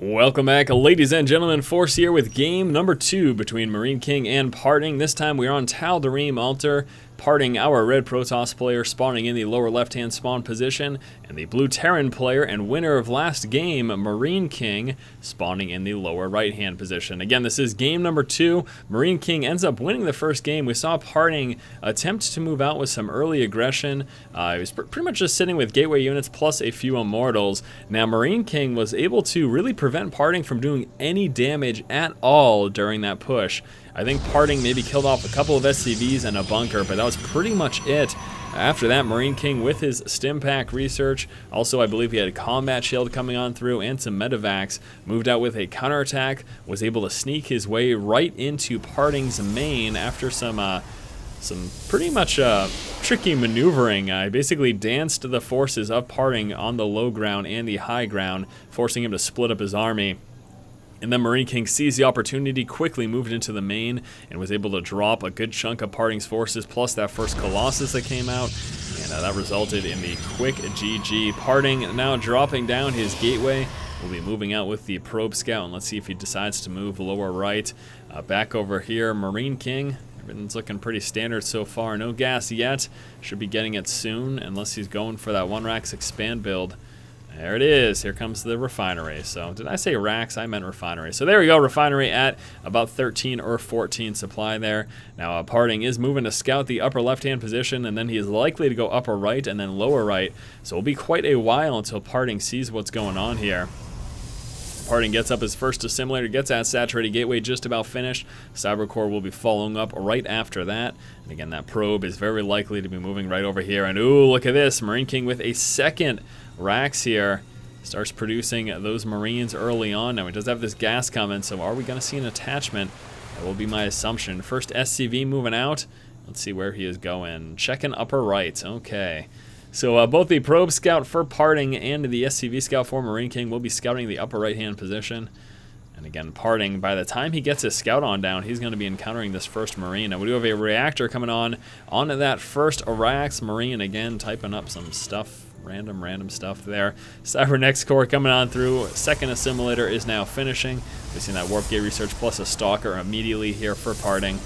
Welcome back, ladies and gentlemen. Force here with game number 2 between MarineKing and PartinG. This time we are on Tal'Darim Altar. PartinG, our red Protoss player, spawning in the lower left-hand spawn position, and the blue Terran player and winner of last game, MarineKing, spawning in the lower right-hand position. Again, this is game number 2. MarineKing ends up winning the first game. We saw PartinG attempt to move out with some early aggression. He was pretty much just sitting with gateway units plus a few immortals. Now, MarineKing was able to really prevent PartinG from doing any damage at all during that push. I think PartinG maybe killed off a couple of SCVs and a bunker, but that was pretty much it. After that, MarineKing with his Stimpack research, also I believe he had a combat shield coming on through and some medevacs, moved out with a counterattack, was able to sneak his way right into PartinG's main after some pretty much tricky maneuvering. I basically danced the forces of PartinG on the low ground and the high ground, forcing him to split up his army. And then MarineKing seized the opportunity, quickly moved into the main, and was able to drop a good chunk of PartinG's forces, plus that first Colossus that came out, and that resulted in the quick GG. PartinG now dropping down his gateway. We'll be moving out with the probe scout, and let's see if he decides to move lower right. Back over here, MarineKing. Everything's looking pretty standard so far. No gas yet. Should be getting it soon, unless he's going for that 1-Rax expand build. There it is. Here comes the refinery. So, did I say racks? I meant refinery. So there we go. Refinery at about 13 or 14 supply there. Now, PartinG is moving to scout the upper left-hand position, and then he is likely to go upper right and then lower right. So it'll be quite a while until PartinG sees what's going on here. PartinG gets up his first assimilator, gets that saturated gateway just about finished. Cybercore will be following up right after that. And again, that probe is very likely to be moving right over here. And ooh, look at this. MarineKing with a second Rax here. Starts producing those Marines early on. Now, he does have this gas coming, so are we going to see an attachment? That will be my assumption. First SCV moving out. Let's see where he is going. Checking upper right. Okay. So both the probe scout for PartinG and the SCV scout for MarineKing will be scouting the upper right-hand position. And again, PartinG, by the time he gets his scout on down, he's going to be encountering this first Marine. Now, we do have a reactor coming on that first Arax Marine. Again, typing up some stuff, random stuff there. Cybernex core coming on through. Second assimilator is now finishing. We've seen that warp gate research plus a stalker immediately here for PartinG.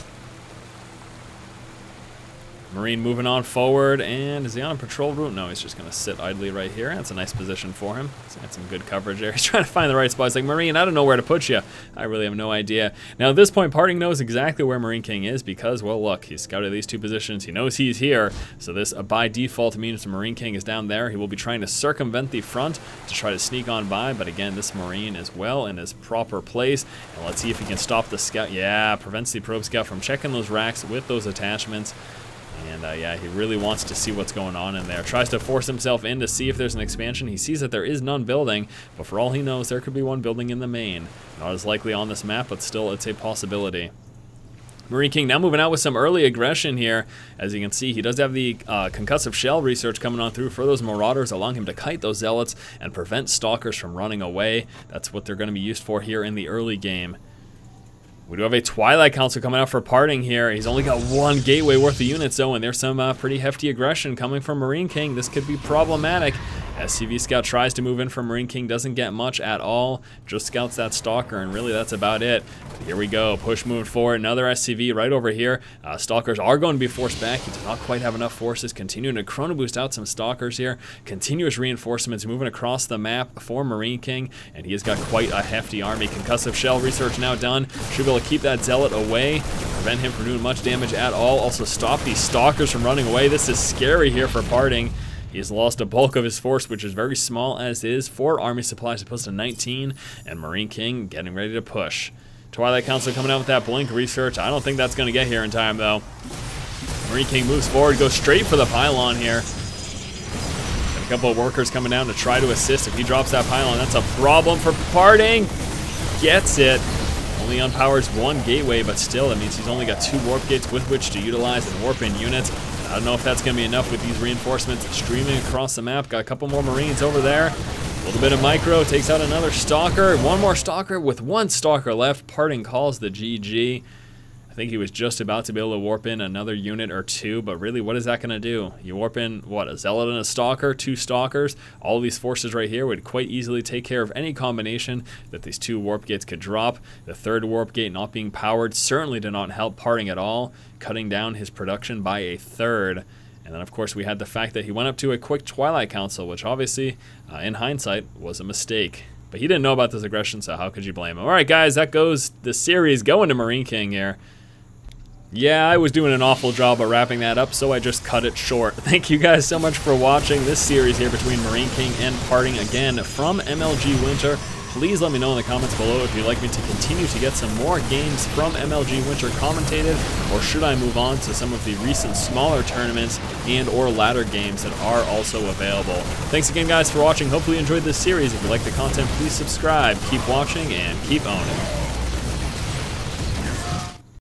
Marine moving on forward, and is he on a patrol route? No, he's just going to sit idly right here. That's a nice position for him. He's got some good coverage there. He's trying to find the right spot. He's like, Marine, I don't know where to put you. I really have no idea. Now, at this point, PartinG knows exactly where MarineKing is because, well, look, he's scouted these two positions. He knows he's here, so this by default means MarineKing is down there. He will be trying to circumvent the front to try to sneak on by, but again, this Marine is well in his proper place. And let's see if he can stop the scout. Yeah, prevents the probe scout from checking those racks with those attachments. And yeah, he really wants to see what's going on in there. Tries to force himself in to see if there's an expansion. He sees that there is none building, but for all he knows, there could be one building in the main. Not as likely on this map, but still, it's a possibility. MarineKing now moving out with some early aggression here. As you can see, he does have the concussive shell research coming on through for those Marauders, allowing him to kite those Zealots and prevent Stalkers from running away. That's what they're going to be used for here in the early game. We do have a Twilight Council coming out for PartinG here. He's only got one gateway worth of units, though, and there's some pretty hefty aggression coming from MarineKing. This could be problematic. SCV Scout tries to move in from MarineKing, doesn't get much at all. Just scouts that Stalker, and really that's about it. But here we go. Push moving forward. Another SCV right over here. Stalkers are going to be forced back. He does not quite have enough forces. Continuing to chrono boost out some Stalkers here. Continuous reinforcements moving across the map for MarineKing, and he has got quite a hefty army. Concussive shell research now done. Should be able to keep that Zealot away, prevent him from doing much damage at all. Also stop these Stalkers from running away. This is scary here for PartinG. He has lost a bulk of his force, which is very small as is. 4 army supplies opposed to 19, and MarineKing getting ready to push. Twilight Council coming out with that blink research. I don't think that's going to get here in time, though. MarineKing moves forward, goes straight for the pylon here. Got a couple of workers coming down to try to assist. If he drops that pylon, that's a problem for PartinG. Gets it. Only unpowers one gateway, but still, that means he's only got 2 warp gates with which to utilize and warp in units. I don't know if that's going to be enough with these reinforcements streaming across the map. Got a couple more Marines over there. A little bit of micro, takes out another Stalker. One more Stalker with 1 Stalker left. PartinG calls the GG. I think he was just about to be able to warp in another unit or two, but really, what is that going to do? You warp in, what, a Zealot and a Stalker, 2 Stalkers? All of these forces right here would quite easily take care of any combination that these 2 warp gates could drop. The 3rd warp gate not being powered certainly did not help PartinG at all, cutting down his production by a 1/3. And then, of course, we had the fact that he went up to a quick Twilight Council, which obviously, in hindsight, was a mistake. But he didn't know about this aggression, so how could you blame him? All right, guys, that goes the series going to MarineKing here. Yeah, I was doing an awful job of wrapping that up, so I just cut it short. Thank you guys so much for watching this series here between MarineKing and PartinG, again, from MLG Winter. Please let me know in the comments below if you'd like me to continue to get some more games from MLG Winter commentated, or should I move on to some of the recent smaller tournaments and or ladder games that are also available. Thanks again, guys, for watching. Hopefully you enjoyed this series. If you like the content, please subscribe, keep watching, and keep owning.